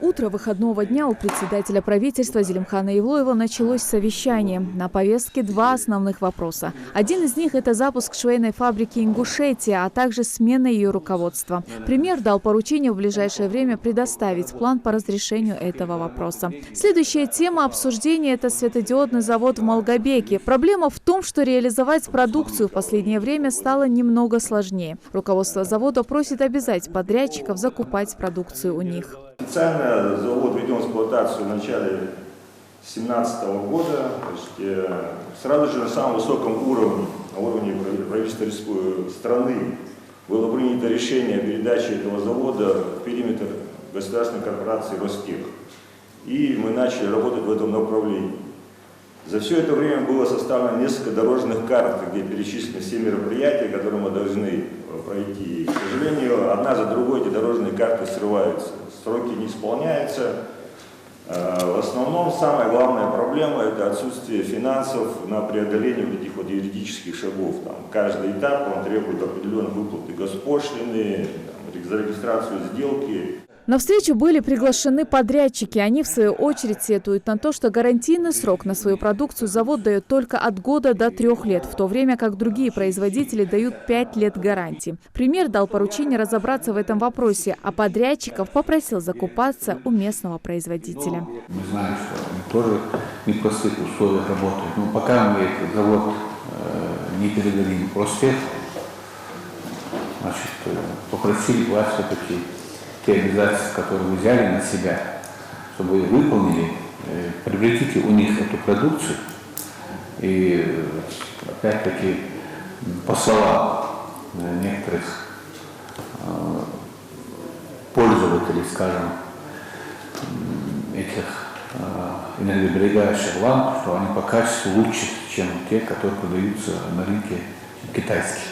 Утро выходного дня у председателя правительства Зелимхана Евлоева началось совещание. На повестке два основных вопроса. Один из них – это запуск швейной фабрики «Ингушетия», а также смена ее руководства. Премьер дал поручение в ближайшее время предоставить план по разрешению этого вопроса. Следующая тема обсуждения – это светодиодный завод в Малгобеке. Проблема в том, что реализовать продукцию в последнее время стало немного сложнее. Руководство завода просит обязать подрядчиков закупать продукцию у них. Официально завод введен в эксплуатацию в начале 2017 года. Сразу же на самом высоком уровне, на уровне правительства страны, было принято решение о передаче этого завода в периметр государственной корпорации «Ростех». И мы начали работать в этом направлении. За все это время было составлено несколько дорожных карт, где перечислены все мероприятия, которые мы должны пройти. К сожалению, одна за другой эти дорожные карты срываются, сроки не исполняются. В основном самая главная проблема – это отсутствие финансов на преодоление вот этих вот юридических шагов. Каждый этап он требует определенных выплат и госпошлины, за регистрацию сделки. На встречу были приглашены подрядчики. Они, в свою очередь, сетуют на то, что гарантийный срок на свою продукцию завод дает только от года до 3 лет, в то время как другие производители дают 5 лет гарантии. Премьер дал поручение разобраться в этом вопросе, а подрядчиков попросил закупаться у местного производителя. Мы знаем, что они тоже в непростых условиях работают. Но пока мы этот завод не передадим в Ростех, значит, попросили вас все-таки те обязательства, которые вы взяли на себя, чтобы вы выполнили, приобретите у них эту продукцию. И опять-таки по словам некоторых пользователей, скажем, этих энергосберегающих ламп, что они по качеству лучше, чем те, которые продаются на рынке китайские.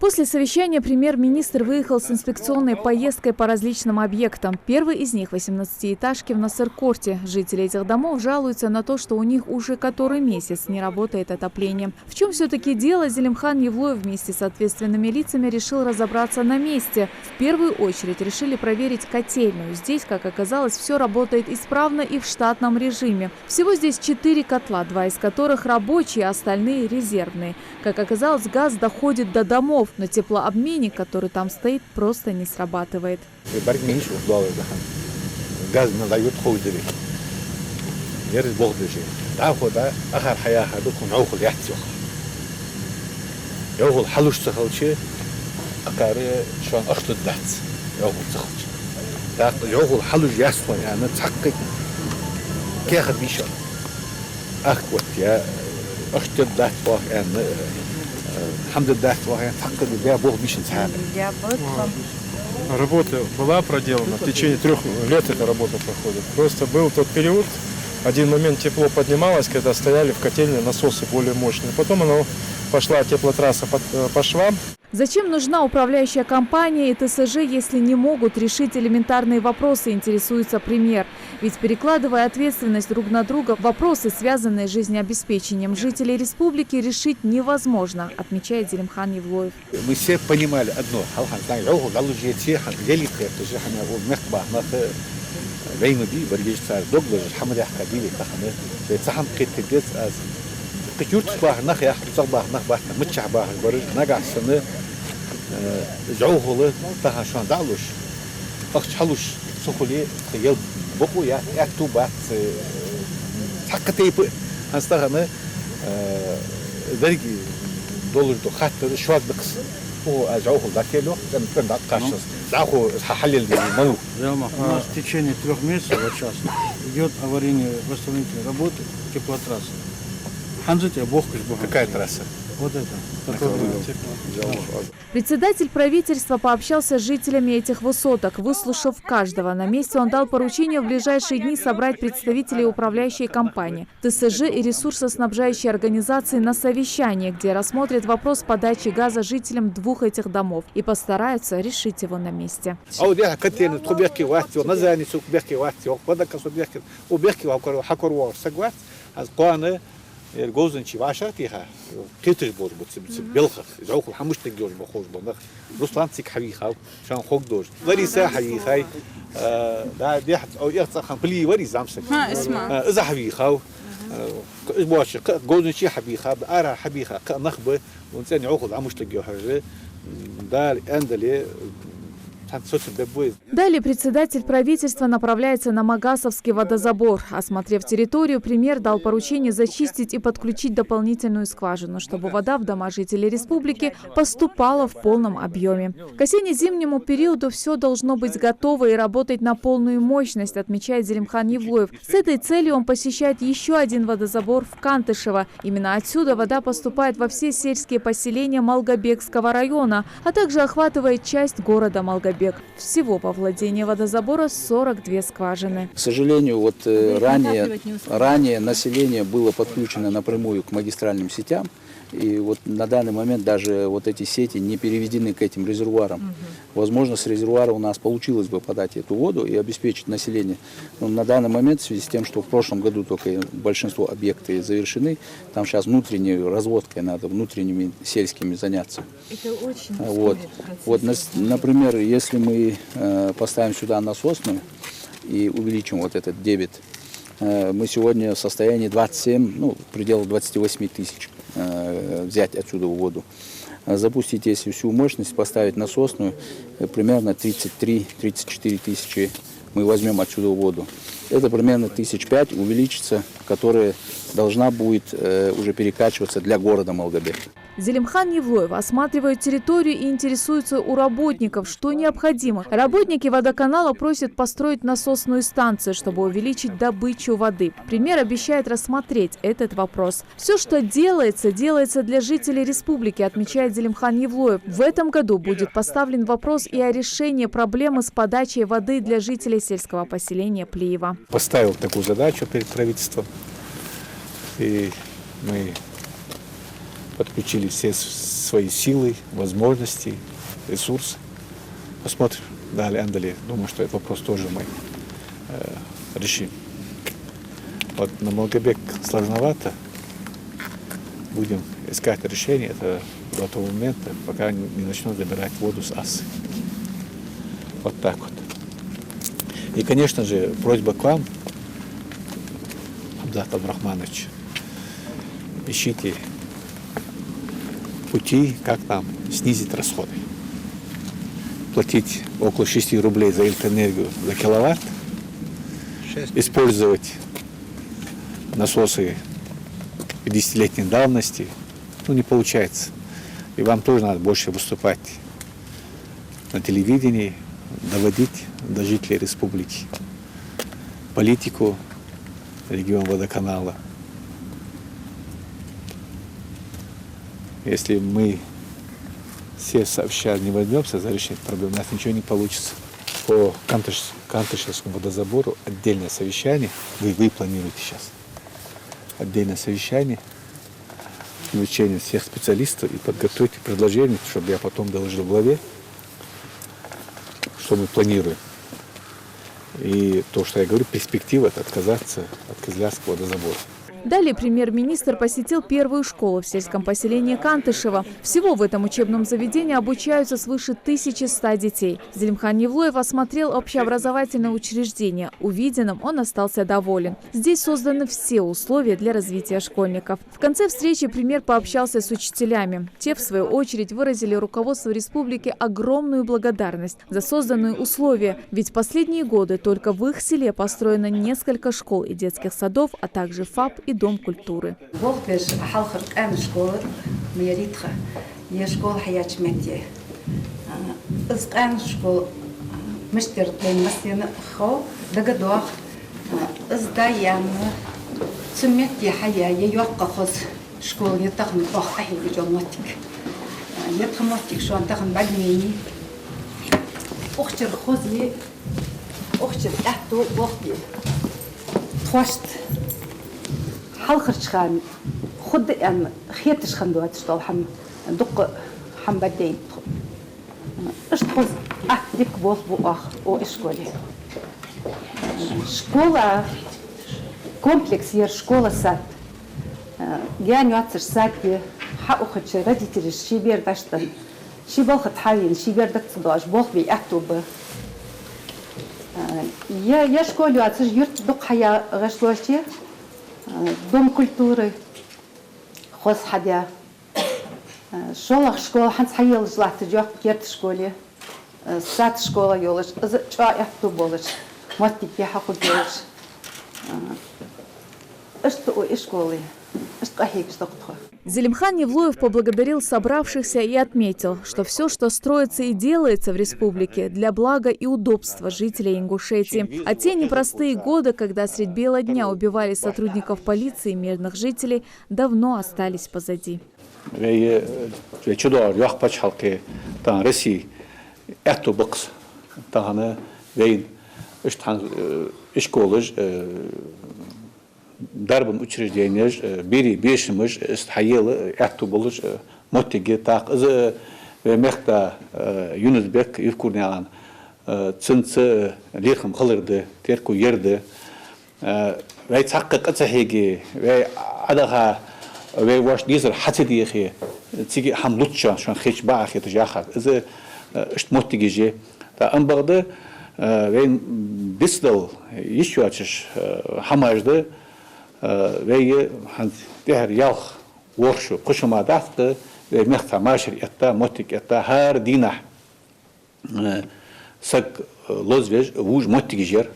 После совещания премьер-министр выехал с инспекционной поездкой по различным объектам. Первый из них – 18-этажки в Насыр-Корте. Жители этих домов жалуются на то, что у них уже который месяц не работает отопление. В чем все-таки дело, Зелимхан Евлоев вместе с ответственными лицами решил разобраться на месте. В первую очередь решили проверить котельную. Здесь, как оказалось, все работает исправно и в штатном режиме. Всего здесь 4 котла, 2 из которых рабочие, а остальные резервные. Как оказалось, газ доходит до домов. Но теплообменник, который там стоит, просто не срабатывает. Работа была проделана, в течение 3 лет эта работа проходит. Просто был тот период, один момент тепло поднималось, когда стояли в котельне насосы более мощные. Потом пошла теплотрасса по швам. Зачем нужна управляющая компания и ТСЖ, если не могут решить элементарные вопросы, интересуется премьер? Ведь, перекладывая ответственность друг на друга, вопросы, связанные с жизнеобеспечением жителей республики, решить невозможно, отмечает Зелимхан Евлоев. Мы все понимали одно. جوهله تهاشان دالوش أخش حلوش سخولي تيل بقو يا أكتوبات حقتي هستخدمه درجي دولار دو خاطر شواد بقص هو أجوهل داكيلو كان دات قاشس داخو حلل الملو. У нас в течение 3 месяцев вот сейчас идет аварийные восстановительные работы теплотрассы. Ханзите бохкаш бухан. Какая трасса? Вот это. Председатель правительства пообщался с жителями этих высоток. Выслушав каждого, на месте он дал поручение в ближайшие дни собрать представителей управляющей компании, ТСЖ и ресурсоснабжающей организации на совещание, где рассмотрят вопрос подачи газа жителям 2 этих домов и постараются решить его на месте. الجوزن شيء عشرتها قطر بود بلخخ زوج الحمش تجوز بخوش بنخ رسلان تك حبيخه شان خوك دوج وري ساحي خاي دا دي حت او يخص بلي وري زامسك ما اسمع اذا حبيخه باش جوزن شيء حبيخه ارى حبيخه نخبه ونسان ياخذ عمش تجو حاجه دا اندلي. Далее председатель правительства направляется на Магасовский водозабор. Осмотрев территорию, премьер дал поручение зачистить и подключить дополнительную скважину, чтобы вода в дома жителей республики поступала в полном объеме. К осенне-зимнему периоду все должно быть готово и работать на полную мощность, отмечает Зелимхан Евлоев. С этой целью он посещает еще один водозабор в Кантышево. Именно отсюда вода поступает во все сельские поселения Малгобекского района, а также охватывает часть города Малгобек. Всего во владении водозабора 42 скважины. К сожалению, вот ранее население было подключено напрямую к магистральным сетям. И вот на данный момент даже вот эти сети не переведены к этим резервуарам. Возможно, с резервуара у нас получилось бы подать эту воду и обеспечить население. Но на данный момент, в связи с тем, что в прошлом году только большинство объектов завершены, там сейчас внутренней разводкой надо, внутренними сельскими заняться. Это очень вот, например, если мы поставим сюда насосную и увеличим вот этот дебет, мы сегодня в состоянии 27, в пределах 28 тысяч взять отсюда воду. Запустить, если всю мощность, поставить насосную, примерно 33-34 тысячи мы возьмем отсюда воду. Это примерно 1005 увеличится, которая должна будет уже перекачиваться для города Малгобек. Зелимхан Евлоев осматривает территорию и интересуется у работников, что необходимо. Работники водоканала просят построить насосную станцию, чтобы увеличить добычу воды. Премьер обещает рассмотреть этот вопрос. Все, что делается, делается для жителей республики, отмечает Зелимхан Евлоев. В этом году будет поставлен вопрос и о решении проблемы с подачей воды для жителей сельского поселения Плиева. Поставил такую задачу перед правительством, и мы подключили все свои силы, возможности, ресурсы. Посмотрим далее. Думаю, что этот вопрос тоже мы решим. Вот на Малгобек сложновато. Будем искать решение. Это до того момента, пока не начнут забирать воду с Асы. Вот так вот. И, конечно же, просьба к вам, Абдулат Абдрахманович, ищите пути, как нам снизить расходы. Платить около 6 рублей за электроэнергию за киловатт, использовать насосы 50-летней давности, не получается. И вам тоже надо больше выступать на телевидении, доводить до жителей республики политику региона водоканала. Если мы все сообща не возьмемся за решение проблем, у нас ничего не получится. По Кантышевскому водозабору отдельное совещание, вы планируете сейчас, отдельное совещание, включение всех специалистов и подготовить предложение, чтобы я потом доложил главе, что мы планируем. И то, что я говорю, перспектива – это отказаться от Козлярского водозабора. Далее премьер-министр посетил первую школу в сельском поселении Кантышево. Всего в этом учебном заведении обучаются свыше 1100 детей. Зелимхан Евлоев осмотрел общеобразовательное учреждение. Увиденным он остался доволен. Здесь созданы все условия для развития школьников. В конце встречи премьер пообщался с учителями. Те, в свою очередь, выразили руководству республики огромную благодарность за созданные условия. Ведь в последние годы только в их селе построено несколько школ и детских садов, а также ФАП и Дом культуры. حلخرشخان خد أم خيتش خندوات شطال حم دق حم بدين اشتخذ أحدك بوث بوخ أو إشكولي شكولا كومبلكس ير شكولا سات Я не отсырсаки, хаухачи, родители шибер даштан. Шибал хатхавин, шибер дактсдаш, бог би атубы. Я школе отсыр юрт дук хая гашлоши, дом культуры, хоз хадя. Шолах школа ханс хайыл златы жок керт школе. Сад школа ёлыш, ча атуболыш. Маттики хақу ёлыш. Что школы? Что хейбс доктор? Зелимхан Невлуев поблагодарил собравшихся и отметил, что все, что строится и делается в республике, для блага и удобства жителей Ингушетии. А те непростые годы, когда средь бела дня убивали сотрудников полиции и мирных жителей, давно остались позади. Дарбын учреждениях, бери бешимыш, стхаелы, эттубулыш, моттиги, так, мехта Юнусбек, Евкурнян, цинцы, лихам, хылырды, терку ерды, вей цакка кацахиги, вей адаха, вей ваш дизер хатидихи, циги хам лучша, шан хич баахи тажаха, ишт моттиги же, та амбагды, вей дисдал, еще ачыш, хамажды, وی هر یاخ ورشو قشما دست و مخت ماشر اتا متک اتا هر دینه سگ لزوج ووج متکی جر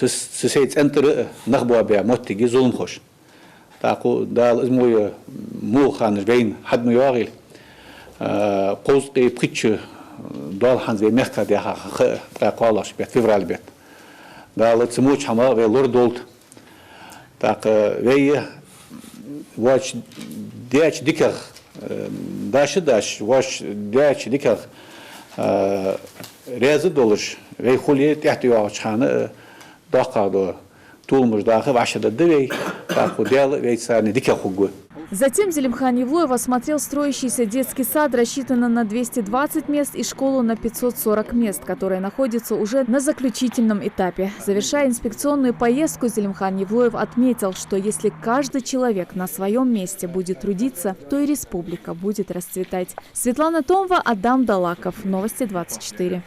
سیت انتر نخبوا بیا متکی ظلم خوش تاکو دال اسموی مو خانش بین حد میاغیل قوزقی پچ دال هنز مخت دیا قالش بیت فیبرال بیت دال تسموش هما و لور دولت так وی واش دیاچ دیکر داش واش دیاچ دیکر رازı دولش وی خولی تحتیو چانه داقادو тулмуш дахы вашада вей так удел вей сани дике хугу. Затем Зелимхан Невлуев осмотрел строящийся детский сад, рассчитанный на 220 мест, и школу на 540 мест, которая находится уже на заключительном этапе. Завершая инспекционную поездку, Зелимхан Невлуев отметил, что если каждый человек на своем месте будет трудиться, то и республика будет расцветать. Светлана Томова, Адам Далаков. Новости 24.